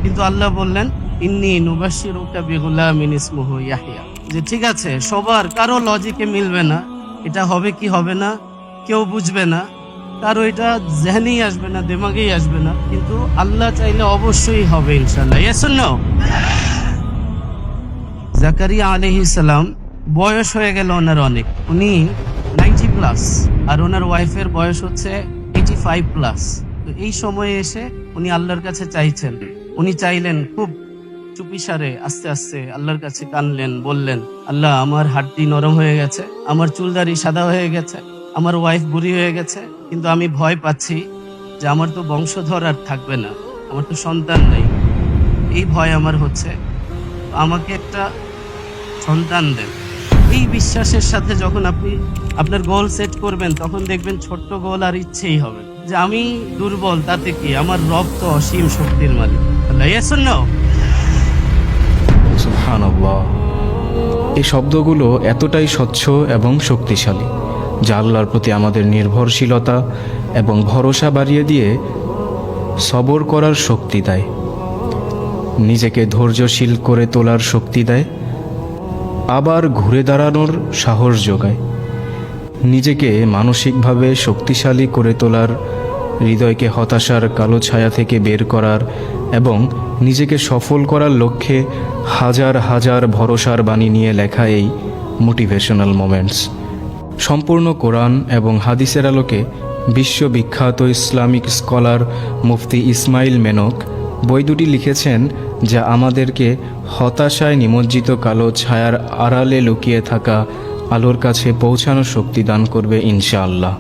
কিন্তু আল্লাহ বললেন ইন্নী নুবাশশিরুকা বিগুলামিন ইসমুহু ইয়াহইয়া, যে ঠিক আছে সবার কারো লজিকে মিলবে না, এটা হবে কি হবে না কেউ বুঝবে না, কারো এটা জেহনেই আসবে না, দিমাগেই আসবে না, কিন্তু আল্লাহ চাইলে অবশ্যই হবে ইনশাআল্লাহ। Yes or no? জাকারিয়া আলাইহিস সালাম বয়স হয়ে গেল ওনার অনেক, উনি 90+, আর ওনার ওয়াইফের বয়স হচ্ছে 85+। তো এই সময়ে এসে উনি আল্লাহর কাছে চাইছেন, উনি চাইলেন খুব চুপিসারে আস্তে আস্তে আল্লাহর কাছে কানলেন, বললেন আল্লাহ আমার হাড্ডি নরম হয়ে গেছে, আমার চুলদারি সাদা হয়ে গেছে, আমার ওয়াইফ বুড়ি হয়ে গেছে, কিন্তু আমি ভয় পাচ্ছি যে আমার তো বংশধর আর থাকবে না, আমার তো সন্তান নেই, এই ভয় আমার হচ্ছে, আমাকে একটা সন্তান দেন। এই বিশ্বাসের সাথে যখন আপনি আপনার গোল সেট করবেন, তখন দেখবেন ছোট্ট গোল আর ইচ্ছেই হবে যে আমি দুর্বল, তাতে কি, আমার রব তো অসীম শক্তির মালিক। আল্লাহ। Yes or no? সুবহানাল্লাহ। এই শব্দগুলো এতটাই স্বচ্ছ এবং শক্তিশালী যা আল্লাহর প্রতি আমাদের নির্ভরশীলতা এবং ভরসা বাড়িয়ে দিয়ে সবর করার শক্তি দেয়, নিজেকে ধৈর্যশীল করে তোলার শক্তি দেয়, আবার ঘুরে দাঁড়ানোর সাহস যোগায়, নিজেকে মানসিকভাবে শক্তিশালী করে তোলার, হৃদয়কে হতাশার কালো ছায়া থেকে বের করার এবং নিজেকে সফল করার লক্ষ্যে হাজার হাজার ভরসার বাণী নিয়ে লেখা এই মোটিভেশনাল মোমেন্টস। সম্পূর্ণ কোরআন এবং হাদিসের আলোকে বিশ্ববিখ্যাত ইসলামিক স্কলার মুফতি ইসমাইল মেনক বই দুটি লিখেছেন, যা আমাদেরকে হতাশায় নিমজ্জিত কালো ছায়ার আড়ালে লুকিয়ে থাকা আলোর কাছে পৌঁছানোর শক্তি দান করবে ইনশাআল্লাহ।